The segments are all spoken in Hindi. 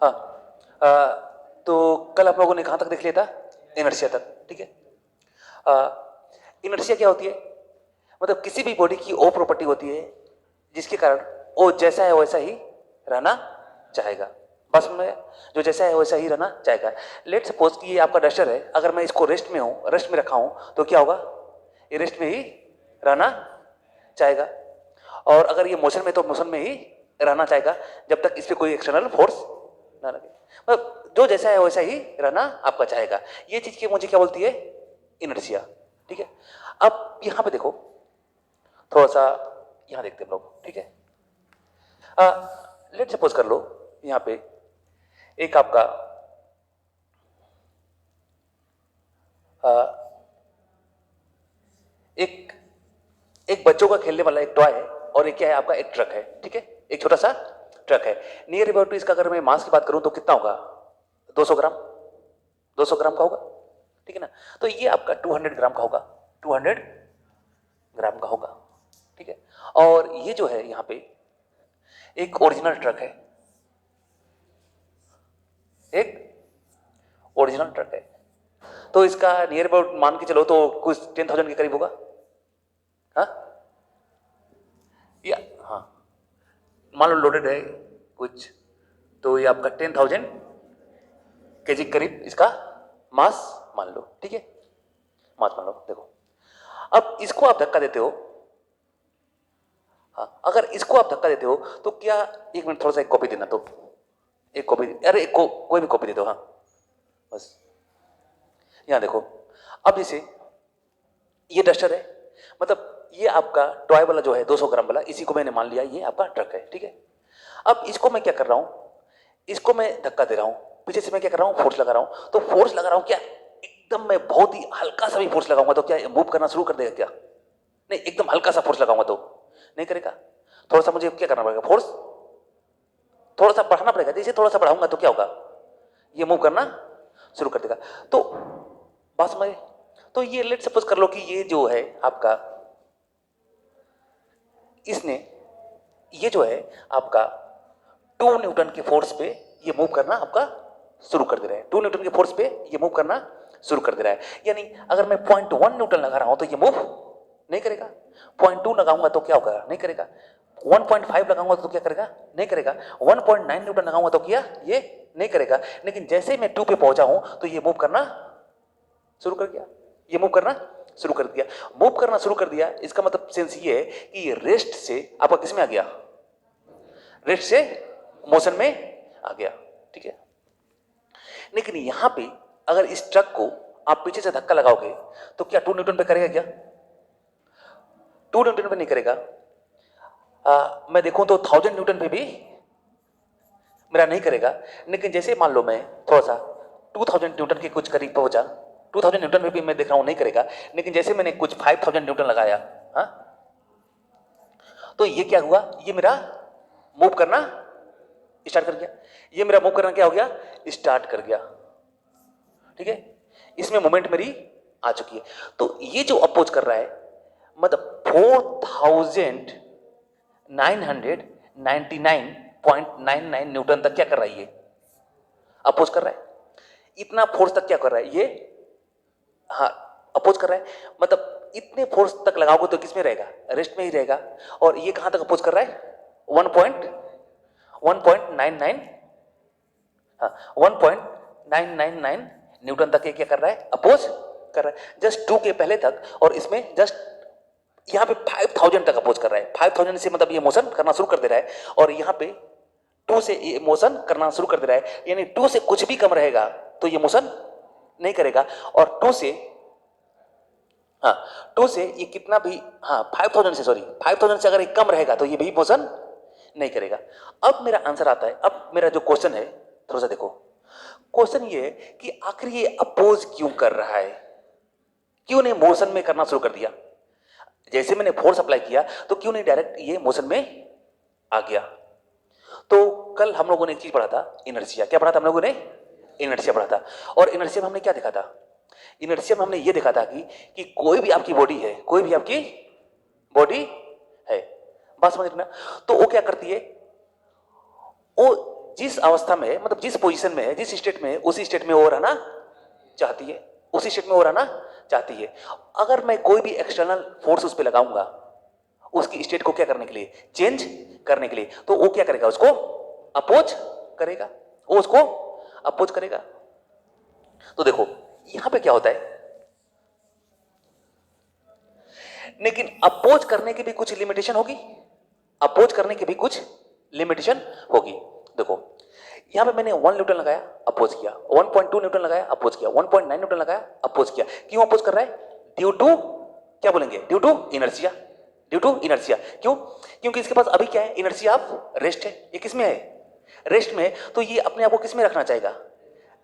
हाँ, तो कल आप लोगों ने कहाँ तक देख लिया था? इनर्शिया तक, ठीक है। इनर्शिया क्या होती है? मतलब किसी भी बॉडी की वो प्रॉपर्टी होती है जिसके कारण वो जैसा है वैसा ही रहना चाहेगा। बस में जो जैसा है वैसा ही रहना चाहेगा। लेट सपोज कि ये आपका डस्टर है, अगर मैं इसको रेस्ट में हूँ, रेस्ट में रखा हूँ, तो क्या होगा? ये रेस्ट में ही रहना चाहेगा। और अगर ये मोशन में, तो मोशन में ही रहना चाहेगा जब तक इस पर कोई एक्सटर्नल फोर्स ना लगे। मतलब जो जैसा है वैसा ही रहना आपका चाहेगा। ये चीज की मुझे क्या बोलती है? इनर्शिया, ठीक है। अब यहां पे देखो, थोड़ा सा यहां देखते हैं हम लोग, ठीक है। लेट सपोज कर लो यहां पे एक आपका एक एक बच्चों का खेलने वाला एक टॉय है, और एक क्या है आपका? एक ट्रक है, ठीक है। एक छोटा सा ट्रक है। नियर अबाउट टू इसका अगर मैं मास की बात करूं तो कितना होगा? 200 ग्राम, 200 ग्राम का होगा, ठीक है ना। तो ये आपका 200 ग्राम का होगा, 200 ग्राम का होगा, ठीक है। और ये जो है यहाँ पे एक ओरिजिनल ट्रक है, एक ओरिजिनल ट्रक है। तो इसका नियर अबाउट मान के चलो तो कुछ 10,000 के करीब होगा। हाँ, या हाँ, मान लो लोडेड है कुछ, तो ये आपका 10,000 केजी करीब इसका मास मान लो, ठीक है। मास मान लो। देखो, अब इसको आप धक्का देते हो, हाँ, अगर इसको आप धक्का देते हो तो क्या, एक मिनट थोड़ा सा एक कॉपी देना, तो एक कॉपी, अरे कोई भी कॉपी दे दो, हाँ बस। यहां देखो, अब जैसे ये डस्टर है, मतलब ये आपका टॉय वाला जो है 200 ग्राम वाला, इसी को मैंने मान लिया ये आपका ट्रक है, ठीक है। अब इसको मैं क्या कर रहा हूं? इसको मैं धक्का दे रहा हूं, पीछे से मैं क्या कर रहा हूं? फोर्स लगा रहा हूं। तो फोर्स लगा रहा हूं क्या, एकदम मैं बहुत ही हल्का सा भी फोर्स लगाऊंगा तो क्या मूव करना शुरू कर देगा क्या? नहीं, एकदम हल्का सा फोर्स लगाऊंगा तो नहीं करेगा। थोड़ा सा मुझे क्या करना पड़ेगा? फोर्स थोड़ा सा बढ़ाना पड़ेगा। जैसे थोड़ा सा बढ़ाऊंगा तो क्या होगा? ये मूव करना शुरू कर देगा। तो बात समझे? तो ये लेट सपोज कर लो कि ये जो है आपका, इसने ये जो है आपका 2 न्यूटन के फोर्स पे ये मूव करना आपका शुरू कर दे रहा है। 2 न्यूटन के फोर्स पे ये मूव करना शुरू कर दे रहा है। यानी अगर मैं 0.1 न्यूटन लगा रहा हूं तो ये मूव नहीं करेगा। 0.2 लगाऊंगा तो क्या होगा? नहीं करेगा। 1.5 लगाऊंगा तो क्या करेगा? नहीं करेगा। 1.9 न्यूटन लगाऊंगा तो क्या? ये नहीं करेगा। लेकिन जैसे मैं 2 पे पहुंचा हूं तो ये मूव करना शुरू कर दिया, ये मूव करना शुरू कर दिया। मूव करना शुरू कर दिया, इसका मतलब सेंस ये है कि रेस्ट से आपका किस में आ गया? रेस्ट से मोशन में आ गया, ठीक है। लेकिन यहां पे अगर इस ट्रक को आप पीछे से धक्का लगाओगे तो क्या 2 न्यूटन पे करेगा? क्या 2 न्यूटन पे नहीं करेगा। मैं देखूं तो 1000 न्यूटन पे भी मेरा नहीं करेगा। लेकिन जैसे मान लो मैं थोड़ा सा 2000 न्यूटन के कुछ करीब पहुंचा, 2000 न्यूटन में भी मैं देख रहा हूं नहीं करेगा। लेकिन जैसे मैंने कुछ 5000 न्यूटन लगाया, हाँ, तो ये क्या हुआ? ये मेरा मूव करना स्टार्ट कर गया। ये मेरा मूव करना क्या हो गया? स्टार्ट कर गया, ठीक है। इसमें मोमेंट मेरी आ चुकी है। तो ये जो अपोज कर रहा है, मतलब 4999.99 न्यूटन तक क्या कर रहा है? ये अपोज कर रहा है। इतना फोर्स तक क्या कर रहा है ये? हाँ, अपोज कर रहा है। मतलब इतने फोर्स तक लगाओगे तो किस में रहेगा? रेस्ट में ही रहेगा। और ये कहां तक अपोज कर रहा है? 1.99, हाँ, 1.999 न्यूटन तक ये क्या कर रहा है? अपोज कर रहा है। जस्ट 2 के पहले तक, और इसमें जस्ट यहां पे 5000 तक अपोज कर रहा है। 5000 से मतलब ये मोशन करना शुरू कर दे रहा है, और यहां पे 2 से ये मोशन करना शुरू कर दे रहा है। यानी 2 से कुछ भी कम रहेगा तो ये मोशन नहीं करेगा। और 2 से, हाँ, 2 से ये कितना भी, हाँ 5000 से, सॉरी 5000 से अगर ये कम रहेगा तो ये भी मोशन नहीं करेगा। अब मेरा आंसर आता है। अब मेरा जो क्वेश्चन है, थोड़ा सा देखो, क्वेश्चन ये है कि आखिर ये अपोज क्यों कर रहा है? क्यों नहीं मोशन में करना शुरू कर दिया? जैसे मैंने फोर्स अप्लाई किया तो क्यों नहीं डायरेक्ट ये मोशन में आ गया? तो कल हम लोगों ने एक चीज पढ़ा था, इनर्शिया। क्या पढ़ा था हम लोगों ने? इनर्शिया पढ़ा था। और इनर्शिया में हमने क्या देखा था? इनर्शिया में हमने ये देखा था कि कोई भी आपकी बॉडी है, कोई भी आपकी बॉडी है, बात समझ रहे ना? तो वो क्या करती है? वो जिस अवस्था में मतलब जिस पोजीशन में है, जिस स्टेट में है, उसी स्टेट में वो रहना चाहती है, उसी स्टेट में वो रहना चाहती है। अगर मैं कोई भी एक्सटर्नल फोर्स उस पर लगाऊंगा उसकी स्टेट को क्या करने के लिए, चेंज करने के लिए, तो वो क्या करेगा, उसको अपोज करेगा, वो उसको अपोज करेगा। तो देखो यहां पे क्या होता है, लेकिन अपोज करने की भी कुछ लिमिटेशन होगी, अपोज करने की भी कुछ लिमिटेशन होगी। देखो यहां पे मैंने 1 न्यूटन लगाया, अपोज किया, 1.2 न्यूटन लगाया, अपोज किया, 1.9 न्यूटन लगाया, अपोज किया। क्यों अपोज कर रहा है? ड्यू टू, क्या बोलेंगे, due to inertia, due to inertia. क्यों? क्योंकि इसके पास अभी क्या है, इनर्शिया ऑफ रेस्ट है। ये किस में है, रेस्ट में। तो ये अपने आप को किस में रखना चाहेगा,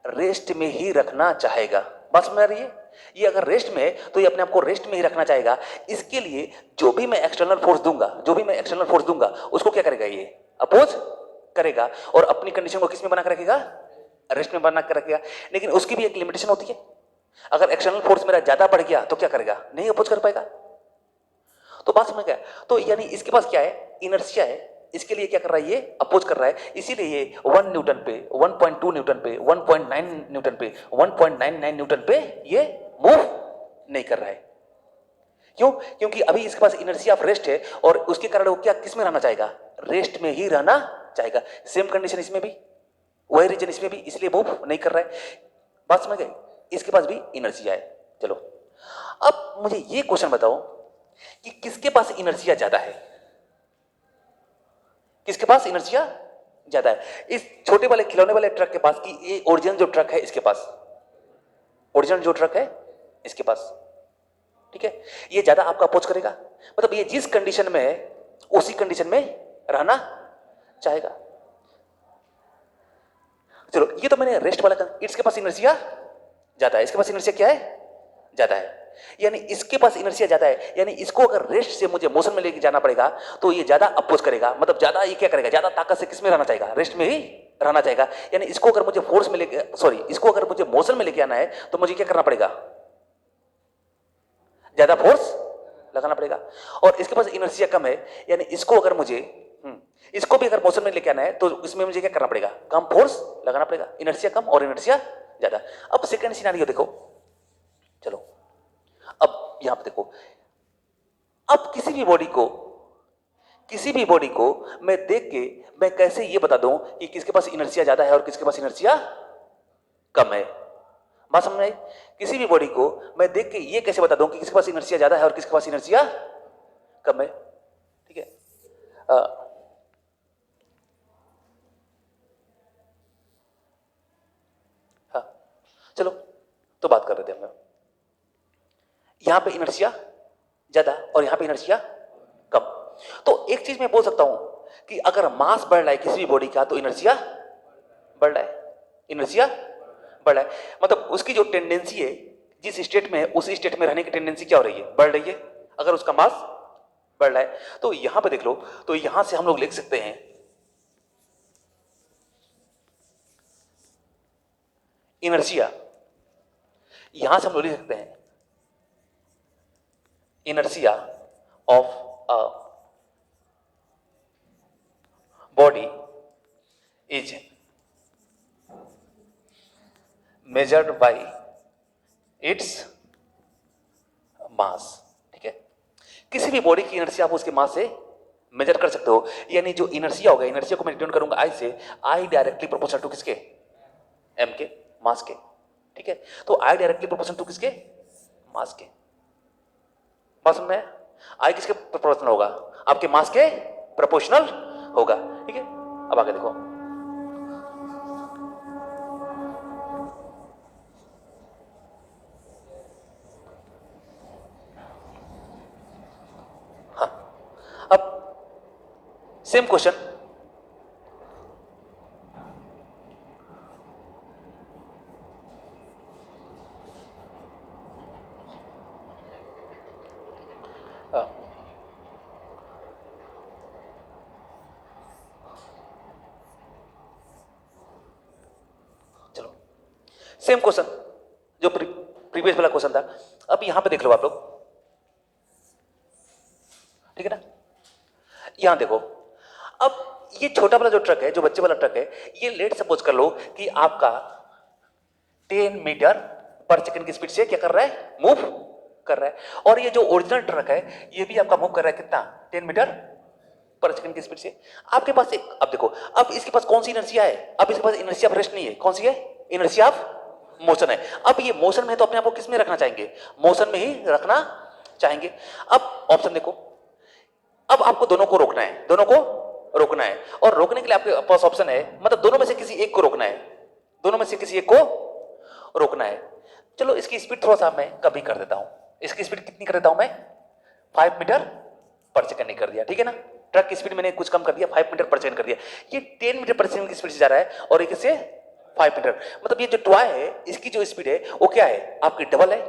रेस्ट में ही रखना चाहेगा। बात समझ आ रही है? ये अगर रेस्ट में है तो ये अपने आप को रेस्ट में ही रखना चाहेगा। इसके लिए जो भी मैं एक्सटर्नल फोर्स दूंगा, जो भी मैं एक्सटर्नल फोर्स दूंगा उसको क्या करेगा, ये अपोज करेगा और अपनी कंडीशन को किस में बना कर रखेगा, रेस्ट में बना कर रखेगा। लेकिन उसकी भी एक लिमिटेशन होती है, अगर एक्सटर्नल फोर्स मेरा ज्यादा बढ़ गया तो क्या करेगा, नहीं अपोज कर पाएगा। तो बात समझ गया? तो यानी इसके पास क्या है, इनर्शिया है, इसके लिए क्या कर रहा है, ये अपोज कर रहा है। इसीलिए ये 1 न्यूटन पे, 1.2 न्यूटन पे, 1.9 न्यूटन पे, 1.99 न्यूटन पे ये मूव नहीं कर रहा है। क्यों? क्योंकि अभी इसके पास इनर्शिया ऑफ रेस्ट है और उसके कारण वो क्या किस में रहना चाहेगा, रेस्ट में ही रहना चाहेगा। सेम कंडीशन इसमें भी, वही रीजन इसमें भी, इसलिए मूव नहीं कर रहा है। बात समझ गए? इसके पास भी इनर्शिया है। चलो अब मुझे ये क्वेश्चन बताओ कि किसके पास इनर्शिया ज्यादा है, किसके पास इनर्शिया ज्यादा है? इस छोटे वाले खिलौने वाले ट्रक के पास कि ये ओरिजिनल जो ट्रक है इसके पास, ओरिजिनल जो ट्रक है इसके पास, ठीक है, ये ज्यादा आपका अपोज करेगा। मतलब ये जिस कंडीशन में है उसी कंडीशन में रहना चाहेगा। चलो ये तो मैंने रेस्ट वाला, इसके पास इनर्शिया ज्यादा है, इसके पास इनर्शिया क्या है, ज्यादा है। यानी इसके पास इनर्शिया ज्यादा है, यानी इसको अगर रेस्ट से मुझे मोशन में लेके जाना पड़ेगा तो ये ज्यादा अपोज करेगा। मतलब ज्यादा ये क्या करेगा, ज्यादा ताकत से किस में रहना चाहेगा, रेस्ट में ही रहना चाहेगा। यानी इसको अगर मुझे फोर्स में लेके, सॉरी, इसको अगर मुझे मोशन में लेके आना है तो मुझे क्या करना पड़ेगा, ज्यादा फोर्स लगाना पड़ेगा। और इसके पास इनर्शिया कम है, यानी इसको अगर मुझे इसको भी अगर मोशन में लेके आना है तो इसमें मुझे क्या करना पड़ेगा, कम फोर्स लगाना पड़ेगा। इनर्शिया कम और इनर्शिया ज्यादा। अब सेकंड सिनेरियो देखो, चलो अब यहां पे देखो, अब किसी भी बॉडी को मैं देख के मैं कैसे ये बता दूं कि किसके पास इनर्शिया ज्यादा है और किसके पास इनर्शिया कम है। बात समझ में आई? किसी भी बॉडी को मैं देख के ये कैसे बता दूं कि किसके पास इनर्शिया ज्यादा है और किसके पास इनर्शिया कम है, ठीक है। हाँ चलो, तो बात कर रहे थे हम, यहां पे इनर्शिया ज्यादा और यहां पे इनर्शिया कम। तो एक चीज मैं बोल सकता हूं कि अगर मास बढ़ रहा है किसी भी बॉडी का तो इनर्शिया बढ़ रहा है, इनर्शिया बढ़ रहा है। मतलब उसकी जो टेंडेंसी है, जिस स्टेट में है उसी स्टेट में रहने की टेंडेंसी क्या हो रही है, बढ़ रही है, अगर उसका मास बढ़ रहा है। तो यहां पे देख लो, तो यहां से हम लोग लिख सकते हैं इनर्शिया, यहां से हम लोग लिख सकते हैं inertia of a body is measured by its mass, ठीक है। किसी भी बॉडी की इनर्शिया आप उसके मास से मेजर कर सकते हो। यानी जो इनर्शिया होगा, इनर्शिया को मैं डिनोट करूंगा आई से, आई डायरेक्टली प्रोपोर्शनल टू किसके, एम के, मास के, ठीक है। तो आई डायरेक्टली प्रोपोर्शनल टू किसके, मास के। में आई किसके प्रोपोर्शनल होगा, आपके मास के प्रोपोर्शनल होगा, ठीक है। अब आगे देखो, हाँ अब सेम क्वेश्चन, सेम क्वेश्चन जो प्रीवियस वाला क्वेश्चन था। अब यहां पे देख लो आप लोग, ठीक है ना। यहां देखो, अब ये छोटा वाला जो ट्रक है, जो बच्चे वाला ट्रक है, ये लेट सपोज कर लो कि आपका 10 मीटर पर सेकंड की स्पीड से क्या कर रहा है, मूव कर रहा है। और ये जो ओरिजिनल ट्रक है ये भी आपका मूव कर रहा है कितना, 10 मीटर पर सेकंड की स्पीड से। आपके पास एक, अब देखो, अब इसके पास कौन सी इनर्शिया है, अब इसके पास इनर्शिया ऑफ रेस्ट नहीं है, कौन सी है, इनर्शिया ऑफ मोशन है। अब ये मोशन में है तो अपने आप को किस में रखना चाहेंगे, मोशन में ही रखना चाहेंगे। अब ऑप्शन देखो, अब आपको दोनों को रोकना है, दोनों को रोकना है, और रोकने के लिए आपके पास ऑप्शन है, मतलब दोनों में से किसी एक को रोकना है, दोनों में से किसी एक को रोकना है। चलो इसकी स्पीड थोड़ा सा मैं कभी कर देता हूं, इसकी स्पीड कितनी कर देता हूं मैं, 5 मीटर पर सेकंड कर दिया, ठीक है ना। ट्रक की स्पीड मैंने कुछ कम कर दिया, 5 मीटर पर सेकंड कर दिया। ये 10 मीटर पर सेकंड की स्पीड से जा रहा है और एक से 5 मीटर, मतलब ये जो टॉय है इसकी जो स्पीड है वो क्या है, आपकी डबल है।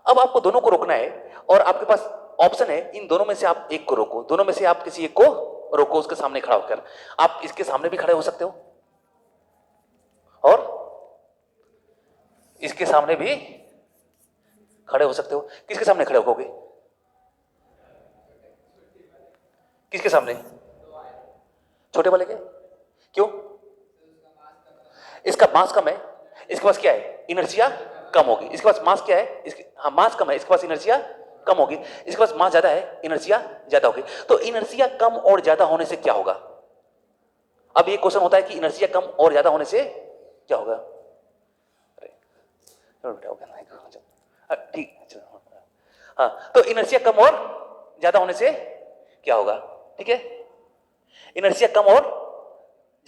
अब आपको दोनों को रोकना है और आपके पास ऑप्शन है, इन दोनों में से आप एक को रोको, दोनों में से आप किसी एक को रोको, उसके सामने खड़ा होकर। आप इसके सामने भी खड़े हो सकते हो और इसके सामने भी खड़े हो सकते हो। किसके सामने खड़े होगे, किसके सामने, छोटे वाले के, क्यों, इसका मास कम है, इसके पास क्या है, इनर्शिया कम होगी। इसके पास मास क्या है, इसके, हाँ मास कम है, इसके पास इनर्शिया कम होगी। इसके पास मास ज्यादा है, इनर्शिया ज्यादा होगी। तो इनर्शिया कम और ज्यादा होने से क्या होगा, अब ये क्वेश्चन होता है कि इनर्शिया कम और ज्यादा होने से क्या होगा। ठीक, हाँ, तो इनर्शिया कम और ज्यादा होने से क्या होगा, ठीक है, इनर्शिया कम और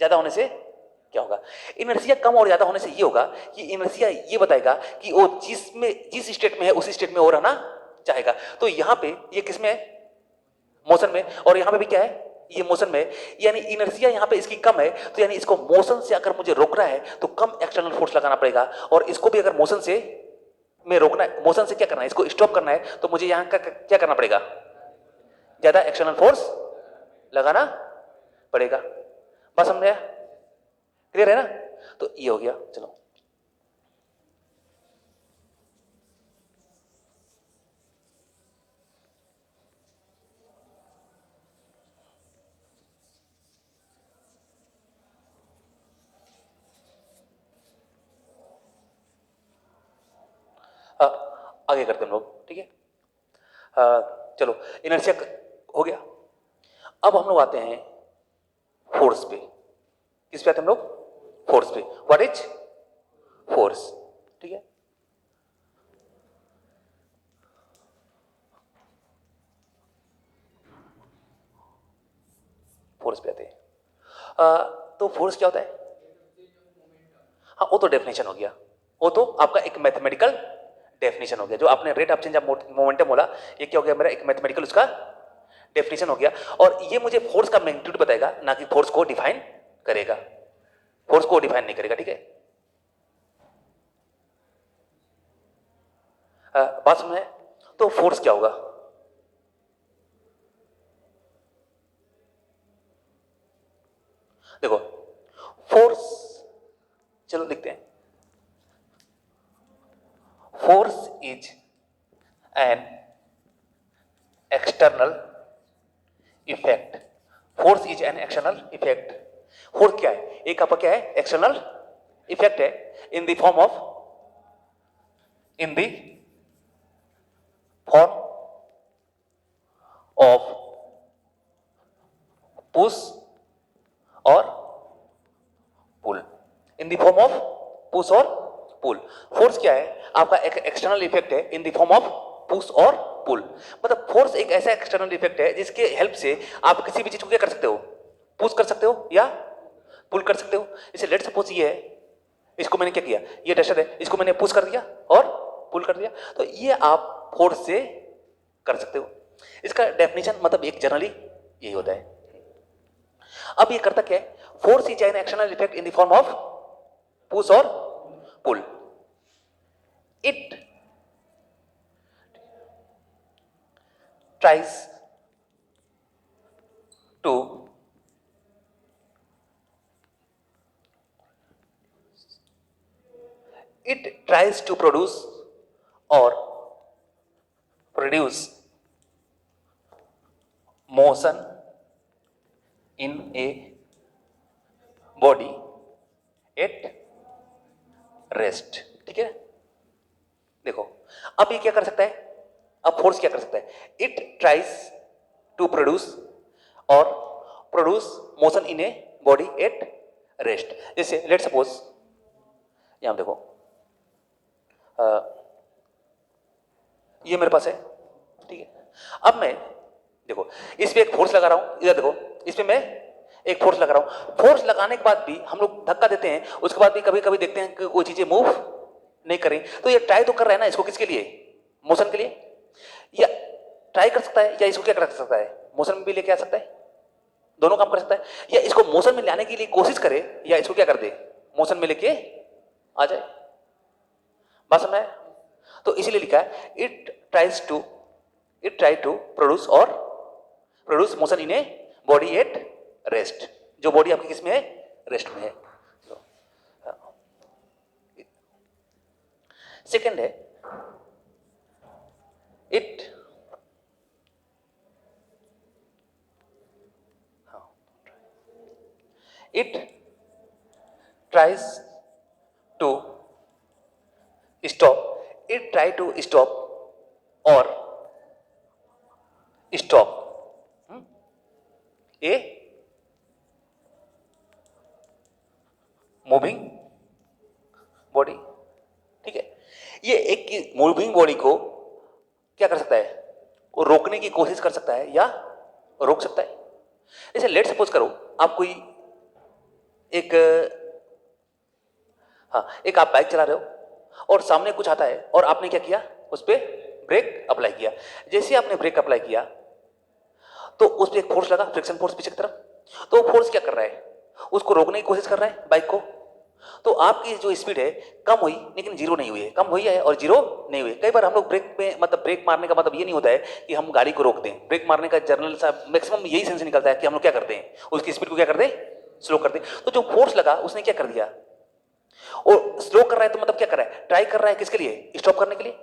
ज्यादा होने से क्या होगा। इनर्शिया कम और ज्यादा होने से ये होगा कि इनर्शिया ये बताएगा कि वो जिस स्टेट में है उसी स्टेट में वो रहना चाहेगा। तो यहां पे ये किसमें है, मोशन में, और यहां पे भी क्या है, ये मोशन में, यानी इनर्शिया यहां पे इसकी कम है, तो यानी इसको मोशन से अगर मुझे रोकना है तो कम एक्सटर्नल फोर्स लगाना पड़ेगा, और इसको भी अगर मोशन से में रोकना है, मोशन से क्या करना है, इसको स्टॉप करना है, तो मुझे यहां का क्या करना पड़ेगा, ज्यादा एक्सटर्नल फोर्स लगाना पड़ेगा। बस समझ आया, क्लियर है ना। तो ये हो गया, चलो आगे करते हैं हम लोग, ठीक है। चलो इनर्शिया हो गया। अब हम लोग आते हैं फोर्स पे। किस पे आते हैं हम लोग, फोर्स पे। व्हाट इज फोर्स, ठीक है। फोर्स पे आते हैं। तो फोर्स क्या होता है, हाँ वो तो डेफिनेशन हो गया, वो तो आपका एक मैथमेटिकल डेफिनेशन हो गया। जो आपने rate of change of momentum बोला, ये क्या हो गया मेरा, एक मैथमेटिकल उसका डेफिनेशन हो गया। और ये मुझे फोर्स का मैग्नीट्यूड बताएगा, ना कि फोर्स को डिफाइन करेगा, फोर्स को डिफाइन नहीं करेगा, ठीक है। बात समझ में, तो फोर्स क्या होगा, देखो फोर्स, चलो लिखते हैं, force is an external effect, force is an external effect. Force क्या है, एक आपका क्या है, एक्सटर्नल इफेक्ट है, in the form of, in the form of push और pull, in the form of push और पुल। फोर्स क्या है, आपका एक एक्सटर्नल इफेक्ट है in the form of push और पुल। मतलब फोर्स एक ऐसा एक्सटर्नल इफेक्ट है जिसके हेल्प से आप किसी भी चीज को क्या कर सकते हो, पुश कर सकते हो या पुल कर सकते हो। जैसे लेट सपोज ये है, इसको मैंने क्या किया, ये डस्टर है, इसको मैंने पुश कर दिया और पुल कर दिया, तो ये आप फोर्स से कर सकते हो। इसका डेफिनेशन मतलब एक जनरली यही होता है। अब ये करता क्या है, force is an external effect in the form of push और pull. It tries to produce or produce motion in a body at rest. ठीक है, देखो अब ये क्या कर सकता है, अब फोर्स क्या कर सकता है, इट ट्राइज टू प्रोड्यूस और produce motion in a body at rest. जैसे लेट सपोज यहां देखो ये मेरे पास है, ठीक है, अब मैं देखो इस पे एक फोर्स लगा रहा हूं, इधर देखो इस पे मैं एक फोर्स लगा रहा हूं, फोर्स लगाने के बाद भी हम लोग धक्का देते हैं, उसके बाद भी कभी कभी देखते हैं कि कोई चीजें मूव नहीं करें, तो ये ट्राई तो कर रहा है ना, इसको किसके लिए, मोशन के लिए, या ट्राई कर सकता है या इसको क्या कर सकता है, मोशन में भी लेके आ सकता है, दोनों काम कर सकता है, या इसको मोशन में लाने के लिए कोशिश करे या इसको क्या कर दे, मोशन में लेके आ जाए। बात समझ में? तो इसीलिए लिखा है इट ट्राई टू प्रोड्यूस और produce motion in a body at rest, जो बॉडी आपकी किस में है, रेस्ट में है। सेकेंड है it tries to stop, it try to stop और स्टॉप ए मूविंग बॉडी। ठीक है, ये एक मूविंग बॉडी को क्या कर सकता है, वो रोकने की कोशिश कर सकता है या रोक सकता है। जैसे लेट सपोज करो आप कोई एक आप बाइक चला रहे हो और सामने कुछ आता है और आपने क्या किया, उस पर ब्रेक अप्लाई किया, जैसे आपने ब्रेक अप्लाई किया तो उस पर एक फोर्स लगा, फ्रिक्शन फोर्स पीछे की तरफ, तो वो फोर्स क्या कर रहा है, उसको रोकने की कोशिश कर रहा है बाइक को, तो आपकी जो स्पीड है कम हुई लेकिन जीरो नहीं हुई है, कम हुई है और जीरो नहीं हुई। कई बार हम लोग ब्रेक में मतलब ब्रेक मारने का मतलब ये नहीं होता है कि हम गाड़ी को रोक दें, ब्रेक मारने का जर्नल सा मैक्सिमम यही सेंस निकलता है कि हम लोग क्या करते हैं, उसकी स्पीड को क्या करते हैं, स्लो कर दें। तो जो फोर्स लगा उसने क्या कर दिया, और स्लो कर रहा है तो मतलब क्या कर रहा है, ट्राई कर रहा है किसके लिए, स्टॉप करने के लिए,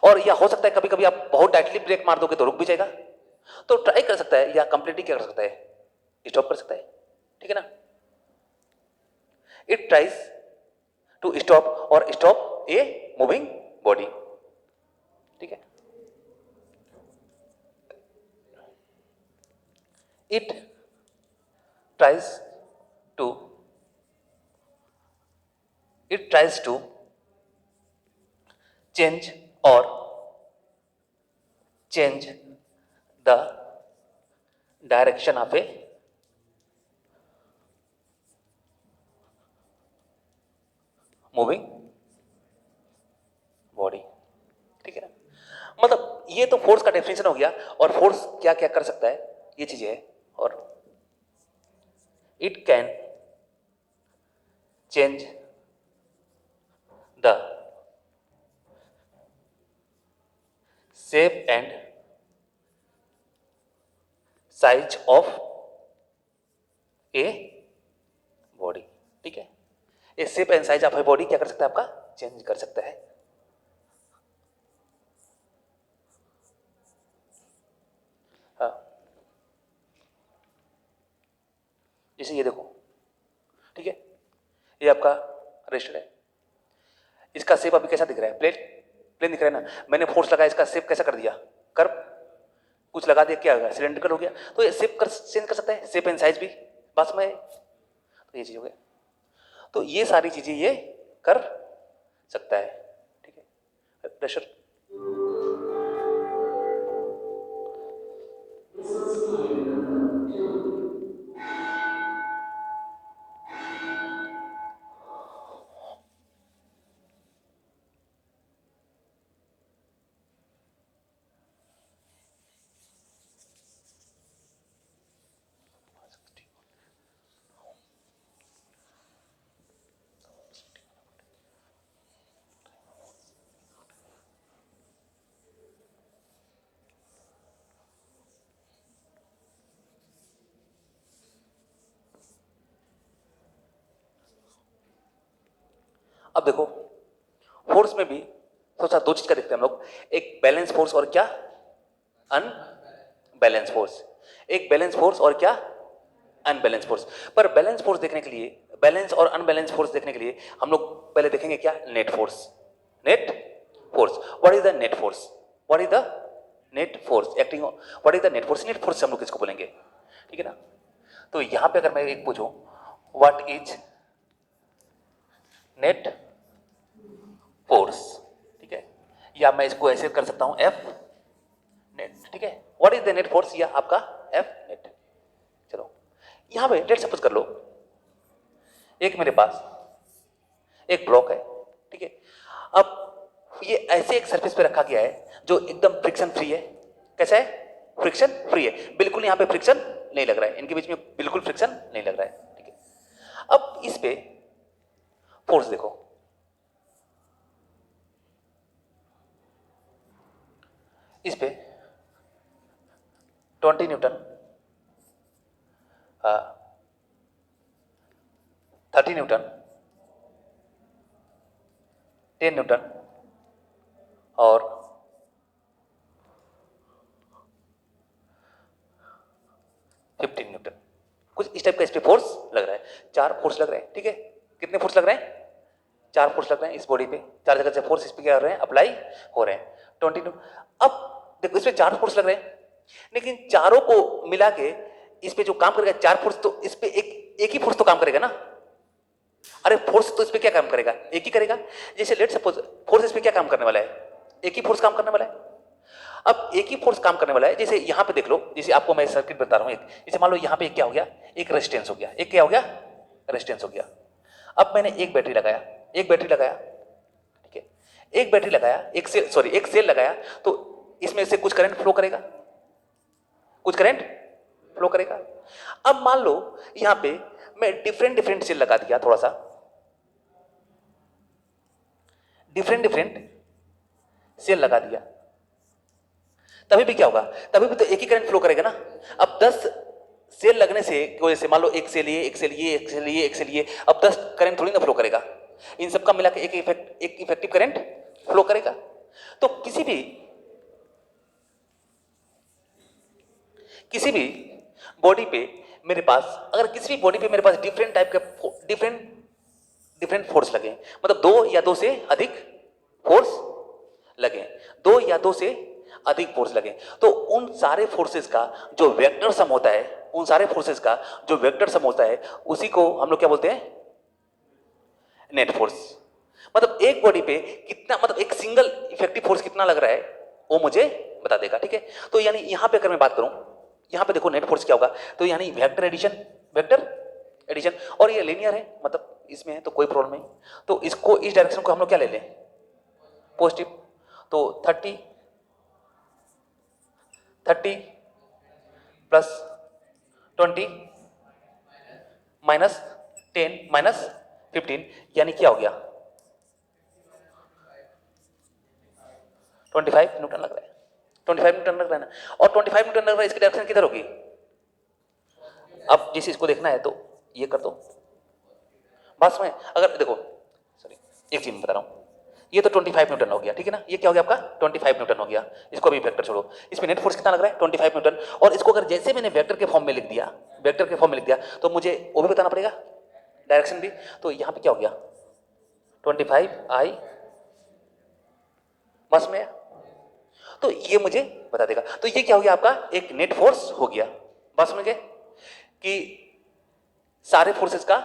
और या हो सकता है कभी कभी आप बहुत टाइटली ब्रेक मार दोगे तो रुक भी जाएगा, तो ट्राई कर सकता है या कंप्लीटली क्या कर सकता है, स्टॉप कर सकता है। ठीक है ना, इट ट्राइज टू स्टॉप और स्टॉप ए मूविंग बॉडी। ठीक है, it tries to change the direction of a moving body. ठीक है ना, मतलब ये तो फोर्स का डेफिनेशन हो गया, और फोर्स क्या क्या कर सकता है ये चीजें है, और it can change the shape and size of a body। ठीक है, ये shape and size of a body क्या कर सकता है, आपका चेंज कर सकता है। हाँ, जैसे ये देखो, ठीक है, ये आपका रेस्टर है, इसका शेप अभी कैसा दिख रहा है, प्लेन दिख रहा है ना, मैंने फोर्स लगाया, इसका शेप कैसा कर दिया, कर्व कुछ लगा दिया, क्या हो गया, सिलेंड्रिकल हो गया, तो ये शेप चेंज कर सकता है, शेप एंड साइज भी, बस में तो ये चीज हो गया, तो ये सारी चीजें ये कर सकता है। ठीक है, प्रेशर अब देखो फोर्स में भी सोचा दो चीज का देखते हैं हम लोग, एक बैलेंस फोर्स और क्या अनबैलेंस फोर्स, एक बैलेंस फोर्स और क्या अनबैलेंस फोर्स। पर बैलेंस फोर्स देखने के लिए, बैलेंस और अनबैलेंस फोर्स देखने के लिए हम लोग पहले देखेंगे क्या, net force. Net force, what is the net force, what is the net force acting, what is the net force, net force से हम लोग किसको बोलेंगे, ठीक है ना। तो यहां पे अगर मैं एक पूछूं व्हाट इज नेट फोर्स, ठीक है, या मैं इसको ऐसे कर सकता हूं एफ नेट, ठीक है, what is the net force, या आपका एफ नेट। चलो यहां पे लेट सपोज कर लो एक मेरे पास एक ब्लॉक है, ठीक है, अब ये ऐसे एक सरफेस पे रखा गया है जो एकदम फ्रिक्शन फ्री है। कैसा है, फ्रिक्शन फ्री है, बिल्कुल यहां पे फ्रिक्शन नहीं लग रहा है, इनके बीच में बिल्कुल फ्रिक्शन नहीं लग रहा है, ठीक है। अब इस पे फोर्स देखो, इस पे 20 न्यूटन, 30 न्यूटन, 10 न्यूटन और 15 न्यूटन, कुछ इस टाइप का इस पे फोर्स लग रहा है। 4 फोर्स लग रहे हैं, ठीक है। कितने फोर्स लग रहे हैं, 4 फोर्स लग रहे हैं इस बॉडी पे, 4 जगह से फोर्स इस पे क्या हो रहे हैं, अप्लाई हो रहे हैं 22। अब देखो इस पे 4 फोर्स लग रहे हैं, लेकिन चारों को मिला के इस पे जो काम करेगा 4 फोर्स, तो इस पे एक ही फोर्स तो काम करेगा ना। अरे फोर्स तो इस पे क्या काम करेगा, एक ही करेगा। जैसे लेट सपोज फोर्स इस पे क्या काम करने वाला है, एक ही फोर्स काम करने वाला है। अब एक ही फोर्स काम करने वाला है, जैसे यहां पे देख लो, जैसे आपको मैं सर्किट बता रहा हूं एक, जैसे मान लो यहां पे एक क्या हो गया, एक रेजिस्टेंस हो गया, एक क्या हो गया, रेजिस्टेंस हो गया। अब मैंने एक बैटरी लगाया, एक बैटरी लगाया, ठीक है, एक बैटरी लगाया, एक सेल, सॉरी एक सेल लगाया, तो इसमें से कुछ करंट फ्लो करेगा, कुछ करंट फ्लो करेगा। अब मान लो यहां पे मैं डिफरेंट डिफरेंट सेल लगा दिया, थोड़ा सा डिफरेंट डिफरेंट सेल लगा दिया, तभी भी क्या होगा, तभी भी तो एक ही करंट फ्लो करेगा ना। अब 10 सेल लगने से की वजह से, मान लो एक सेल ये, एक सेल ये, एक सेल ये, एक सेल ये, अब 10 करंट थोड़ी ना फ्लो करेगा, इन सबका मिला के एक इफेक्टिव करंट फ्लो करेगा। तो किसी भी बॉडी पे मेरे पास, अगर किसी भी बॉडी पे मेरे पास डिफरेंट टाइप के डिफरेंट फोर्स लगे, मतलब 2 या 2 से अधिक फोर्स लगे, 2 या 2 से अधिक फोर्स लगे, तो उन सारे फोर्सेस का जो वेक्टर सम होता है, उन सारे फोर्सेस का जो वेक्टर सम होता है, उसी को हम लोग क्या बोलते हैं, नेट फोर्स। मतलब एक बॉडी पे कितना, मतलब एक सिंगल इफेक्टिव फोर्स कितना लग रहा है वो मुझे बता देगा, ठीक है। तो यानी यहां पे अगर मैं बात करूं, यहां पे देखो नेट फोर्स क्या होगा, तो यानी वेक्टर एडिशन, और ये लीनियर है, मतलब इसमें है तो कोई प्रॉब्लम नहीं। तो इसको, इस डायरेक्शन को हम लोग क्या ले लें, पॉजिटिव। तो 30 प्लस 20 माइनस 10 माइनस 15, यानी क्या हो गया, 25 न्यूटन लग रहा है, 25 न्यूटन लग रहा है ना। और 25 न्यूटन लग रहा है, इसकी डायरेक्शन किधर होगी। अब जिसे इसको देखना है तो ये कर दो, बस में अगर देखो, सॉरी एक चीज बता रहा हूं, ये तो 25 न्यूटन हो गया, ठीक है ना। ये क्या हो गया आपका, 25 न्यूटन हो गया। इसको अभी वेक्टर छोड़ो, इसमें नेट फोर्स कितना लग रहा है, 25 न्यूटन। और इसको अगर जैसे मैंने वेक्टर के फॉर्म में लिख दिया, वेक्टर के फॉर्म में लिख दिया, तो मुझे वो भी बताना पड़ेगा, डायरेक्शन भी। तो यहां पे क्या हो गया, 25 आई बस में, तो ये मुझे बता देगा। तो ये क्या हो गया आपका, एक नेट फोर्स हो गया। बस में के कि सारे फोर्सेस का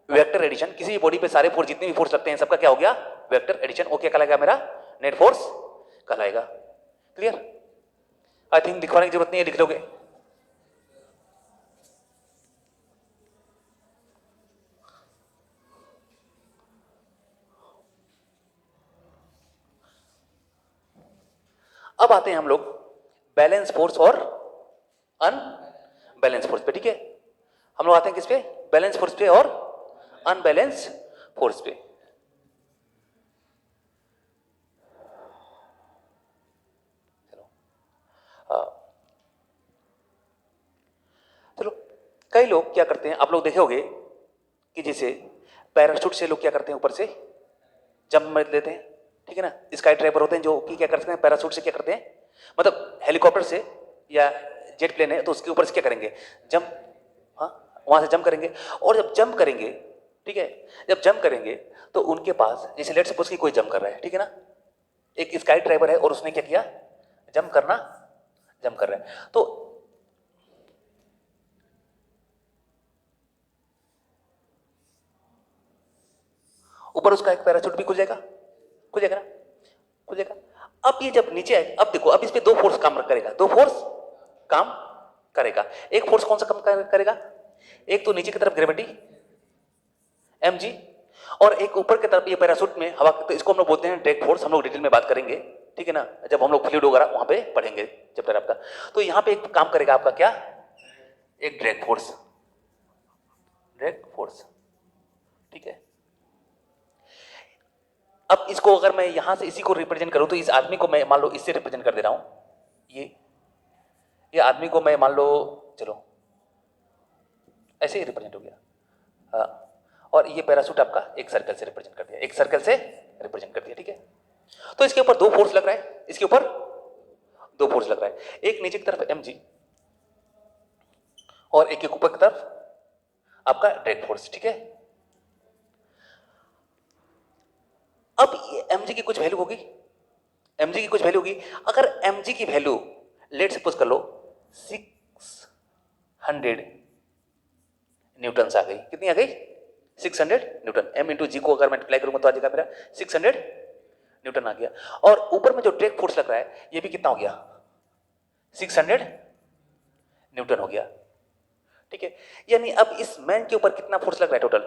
वेक्टर एडिशन, किसी भी बॉडी पे सारे फोर्स जितने भी फोर्स लगते हैं सबका क्या हो गया, वेक्टर एडिशन। वो क्या कहलाएगा, मेरा नेट फोर्स कहलाएगा। क्लियर, आई थिंक लिखवाने की जरूरत नहीं है, लिख लोगे। अब आते हैं हम लोग बैलेंस फोर्स और अनबैलेंस फोर्स पे, ठीक है। हम लोग आते हैं किस पे, बैलेंस फोर्स पे और अनबैलेंस फोर्स पे। चलो कई लोग क्या करते हैं, आप लोग देखे होंगे कि जैसे पैराशूट से लोग क्या करते हैं, ऊपर से जंप मार लेते हैं, ठीक है ना। स्काई ड्राइवर होते हैं जो कि क्या करते हैं, पैराशूट से क्या करते हैं, मतलब हेलीकॉप्टर से या जेट प्लेन है तो उसके ऊपर से क्या करेंगे, जंप। हाँ वहां से जंप करेंगे, और जब जंप करेंगे, ठीक है, जब जंप करेंगे तो उनके पास, जैसे लेट्स सपोज कि कोई जंप कर रहा है, ठीक है ना, एक स्काई ड्राइवर है और उसने क्या किया, जंप कर रहा है, तो ऊपर उसका एक पैराशूट भी खुल जाएगा ना, खुल जाएगा। अब ये जब नीचे आए, अब देखो, अब इस पे दो फोर्स काम करेगा, एक फोर्स कौन सा काम करेगा, एक तो नीचे की तरफ ग्रेविटी mg, और एक ऊपर की तरफ ये पैराशूट में हवा, तो इसको हम लोग बोलते हैं ड्रैग फोर्स। हम लोग डिटेल में बात करेंगे, ठीक है ना, जब हम लोग फ्लूइड वगैरह वहां पे पढ़ेंगे चैप्टर आपका। तो यहां पे एक काम करेगा आपका क्या, एक ड्रैग फोर्स, ठीक है। अब इसको अगर मैं यहां से इसी को रिप्रेजेंट करूं, तो इस आदमी को मैं मान लो इससे रिप्रेजेंट कर दे रहा हूं, ये आदमी को मैं मान लो, चलो ऐसे ही रिप्रेजेंट हो गया, हाँ, और ये पैराशूट आपका एक सर्कल से रिप्रेजेंट कर दिया, ठीक है। तो इसके ऊपर दो फोर्स लग रहा है, एक नीचे की तरफ mg और एक ऊपर की तरफ आपका ड्रैग फोर्स, ठीक है। अब ये mg की कुछ वैल्यू होगी, अगर mg की वैल्यू लेट सपोज कर लो 600 न्यूटन आ गई, कितनी आ गई, 600 न्यूटन, m इंटू जी को अगर मल्टीप्लाई करूंगा तो आ जाएगा मेरा 600 न्यूटन आ गया। और ऊपर में जो ड्रैग फोर्स लग रहा है ये भी कितना हो गया, 600 न्यूटन हो गया, ठीक है। यानी अब इस मैन के ऊपर कितना फोर्स लग रहा है टोटल,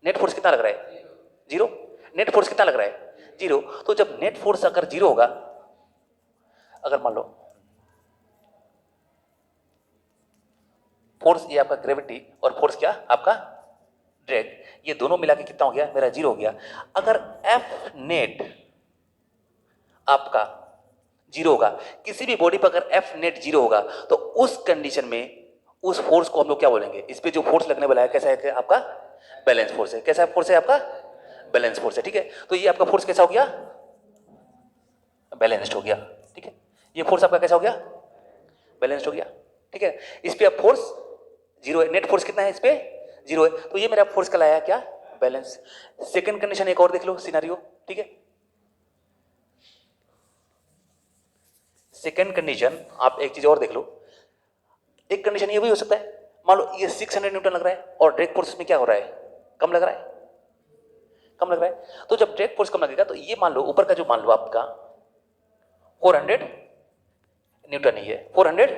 नेट फोर्स कितना लग रहा है, जीरो। नेट फोर्स कितना लग रहा है, जीरो। तो जब नेट फोर्स अगर जीरो होगा, अगर मान लो फोर्स ये आपका ग्रेविटी और फोर्स क्या आपका ड्रैग, ये दोनों मिला के कितना हो गया, मेरा जीरो हो गया। अगर एफ नेट आपका जीरो होगा, किसी भी बॉडी पर अगर एफ नेट जीरो होगा, तो उस कंडीशन में उस फोर्स को हम लोग क्या बोलेंगे, इस पे जो फोर्स लगने वाला है कैसा है, आपका बैलेंस फोर्स है। कैसा फोर्स है आपका, बैलेंस फोर्स है, ठीक है। तो ये आपका फोर्स कैसा हो गया, बैलेंस्ड हो गया, ठीक है। ये फोर्स आपका कैसा हो गया, बैलेंस्ड हो गया, ठीक है। इस पे अब फोर्स जीरो है, नेट फोर्स कितना है इस पे, जीरो है, तो ये मेरा फोर्स कहलाया क्या, बैलेंस। सेकंड कंडीशन एक और देख लो सिनेरियो, ठीक है। सेकंड कंडीशन आप एक चीज और देख लो, एक कंडीशन ये भी हो सकता है, मान लो ये 600 न्यूटन लग रहा है और ड्रैग फोर्स में क्या हो रहा है, कम लग रहा है। तो जब ड्रैग फोर्स कम लगेगा तो ये मान लो ऊपर का जो मान लो आपका 400 न्यूटन ही है, 400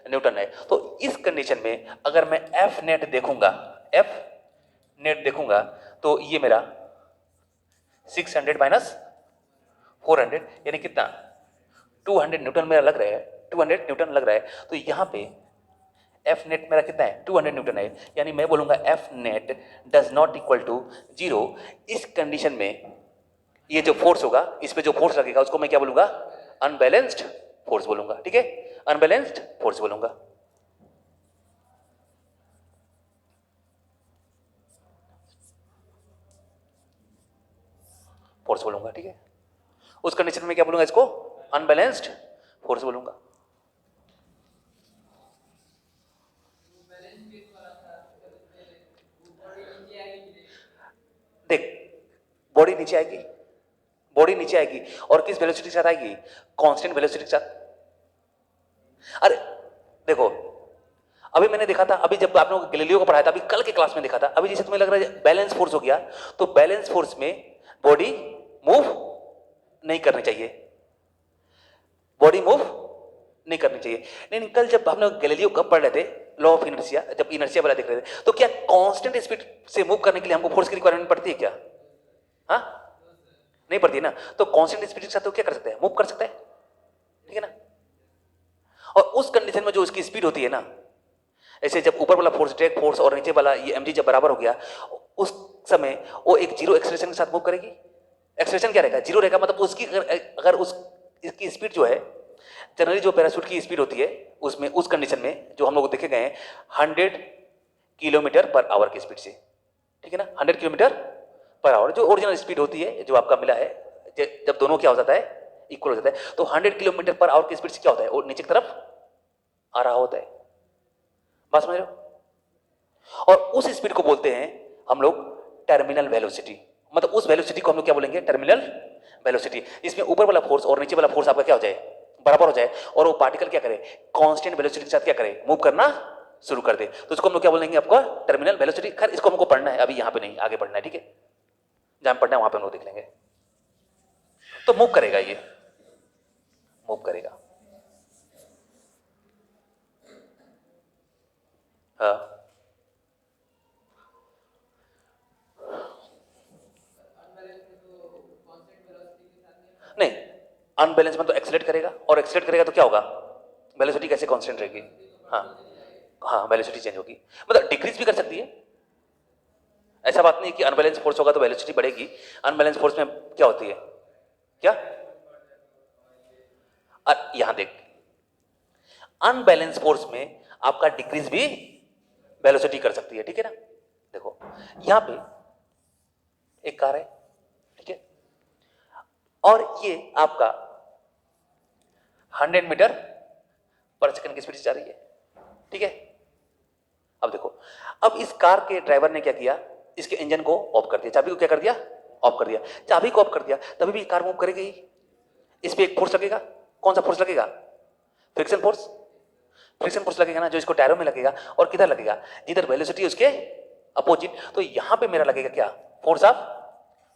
न्यूटन है। तो इस कंडीशन में अगर मैं एफ नेट देखूंगा तो ये मेरा 600 माइनस 400 यानी कितना, 200 न्यूटन मेरा लग रहा है, 200 न्यूटन लग रहा है। तो यहां पे एफ नेट मेरा कितना है, 200 न्यूटन है, यानी मैं बोलूंगा F net does not equal to zero. इस कंडीशन में ये जो फोर्स होगा, इस पे जो फोर्स लगेगा उसको मैं क्या बोलूंगा, अनबैलेंस्ड फोर्स बोलूंगा, ठीक है, अनबैलेंस्ड फोर्स बोलूंगा। ठीक है। उस कंडीशन में क्या बोलूंगा, इसको अनबैलेंस्ड फोर्स बोलूंगा। देख, बॉडी नीचे आएगी और किस वेलोसिटी के साथ आएगी, कांस्टेंट वेलोसिटी के साथ। अरे देखो, अभी मैंने देखा था, अभी जब आप लोगों को गैलीलियो को पढ़ाया था, अभी कल के क्लास में देखा था, अभी जैसे तुम्हें लग रहा है बैलेंस फोर्स हो गया, तो बैलेंस फोर्स में बॉडी मूव नहीं करनी चाहिए, नहीं, कल जब हम लोग गैलीलियो कब पढ़ रहे थे, लॉ ऑफ इनर्शिया, जब इनर्शिया वाला देख रहे थे, तो क्या कांस्टेंट स्पीड से मूव करने के लिए हमको फोर्स की रिक्वायरमेंट पड़ती है क्या, हाँ नहीं पड़ती है ना। तो कांस्टेंट स्पीड के साथ तो क्या कर सकते हैं, मूव कर सकते हैं, ठीक है ना। और उस कंडीशन में जो उसकी स्पीड होती है ना, ऐसे जब ऊपर वाला फोर्स ड्रैग फोर्स और नीचे वाला ये mg जब बराबर हो गया, उस समय वो एक जीरो एक्सेलरेशन के साथ मूव करेगी। एक्सेलरेशन क्या रहेगा, जीरो रहेगा, मतलब उसकी अगर इसकी स्पीड जो है, जनरली जो पैराशूट की स्पीड होती है उसमें, उस कंडीशन में जो हम लोग देखे गए हैं 100 किलोमीटर पर आवर की स्पीड से, ठीक है ना, 100 किलोमीटर पर आवर जो ओरिजिनल स्पीड होती है, जो आपका मिला है, जब दोनों क्या हो जाता है, इक्वल हो जाता है, तो 100 किलोमीटर पर आवर की स्पीड से क्या होता है, वो नीचे की तरफ आ रहा होता है। बात समझ रहे हो। और उस स्पीड को बोलते हैं हम लोग टर्मिनल वेलोसिटी। मतलब उस वेलोसिटी को हम लोग क्या बोलेंगे? Terminal velocity. इसमें ऊपर वाला फोर्स और नीचे वाला फोर्स आपका क्या हो जाए? बराबर हो जाए, और वो पार्टिकल क्या करे? कांस्टेंट वेलोसिटी के साथ क्या करे? मूव करना शुरू कर दे। तो इसको हम लोग क्या बोलेंगे? आपका टर्मिनल वेलोसिटी। खैर इसको हमको पढ़ना है, अभी यहां पे नहीं, आगे पढ़ना है, ठीक है? जहां पढ़ना है वहां पे हम लोग देख लेंगे। तो मूव करेगा, ये मूव करेगा। हाँ, नहीं, अनबैलेंस में तो एक्सीलरेट करेगा, और एक्सीलरेट करेगा तो क्या होगा? वेलोसिटी कैसे कांस्टेंट रहेगी? हाँ हाँ, वेलोसिटी चेंज होगी, मतलब डिक्रीज भी कर सकती है। ऐसा बात नहीं कि अनबैलेंस फोर्स होगा तो वेलोसिटी बढ़ेगी। अनबैलेंस फोर्स में क्या होती है? क्या? यहां देख, अनबैलेंस फोर्स में आपका डिक्रीज भी वेलोसिटी कर सकती है, ठीक है ना? देखो यहां पे एक कार है, ठीक है, और ये आपका 100 मीटर पर सेकंड की स्पीड से जा रही है, ठीक है? अब देखो, अब इस कार के ड्राइवर ने क्या किया? इसके इंजन को ऑफ कर दिया, चाबी को क्या कर दिया? ऑफ कर दिया। चाबी को ऑफ कर दिया, तभी भी कार मूव करेगी ही। इस पे एक फोर्स लगेगा। कौन सा फोर्स लगेगा? Friction force. फ्रिक्शन फोर्स लगेगा ना, जो इसको टायरों में लगेगा, और किधर लगेगा? जिधर वेलोसिटी उसके अपोजिट। तो यहां पे मेरा लगेगा क्या? Force of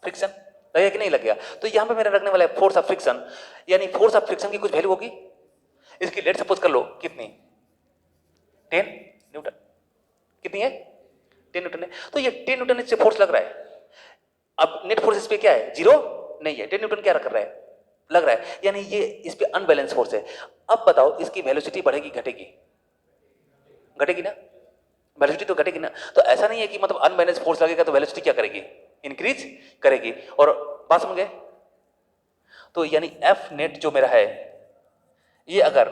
friction. लगेगा कि नहीं लगेगा? तो यहां पे मेरा लगने वाला है फोर्स ऑफ फ्रिक्शन। यानी फोर्स ऑफ फ्रिक्शन की कुछ वैल्यू होगी। इसकी लेट सपोज कर लो कितनी? 10 न्यूटन। कितनी है? 10 न्यूटन है। तो ये 10 न्यूटन से फोर्स लग रहा है। अब नेट फोर्स इस पे क्या है? 0 नहीं है। 10 न्यूटन क्या कर रहा है? लग रहा है, यानी ये इस पे अनबैलेंस फोर्स है। अब बताओ इसकी वेलोसिटी बढ़ेगी घटेगी? घटेगी ना, वेलोसिटी तो घटेगी ना। तो ऐसा नहीं है कि मतलब अनबैलेंस फोर्स लगेगा तो वेलोसिटी क्या करेगी? इंक्रीज करेगी। और बात समझ गए? तो यानी एफ नेट जो मेरा है, ये अगर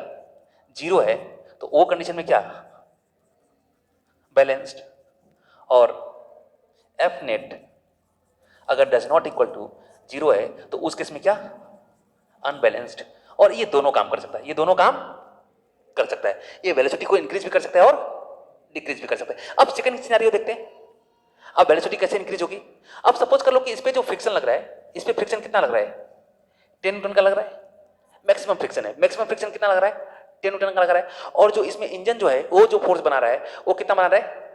0 है तो वो कंडीशन में क्या? बैलेंस्ड। और एफ नेट अगर डज नॉट इक्वल टू 0 है तो उस केस में क्या? अनबैलेंस्ड। और ये दोनों काम कर सकता है, ये दोनों काम कर सकता है। ये वेलोसिटी को इंक्रीज भी कर सकता है और डिक्रीज भी कर सकता है। अब सेकंड सिनेरियो देखते हैं। अब वेलोसिटी कैसे इंक्रीज होगी? अब सपोज कर लो कि इस पे जो फ्रिक्शन लग रहा है, इस पे फ्रिक्शन कितना लग रहा है? 10 न्यूटन का लग रहा है। मैक्सिमम फ्रिक्शन है। मैक्सिमम फ्रिक्शन कितना लग रहा है? 10 न्यूटन का लग रहा है। और जो इसमें इंजन जो है, वो जो फोर्स बना रहा है वो कितना बना रहा है?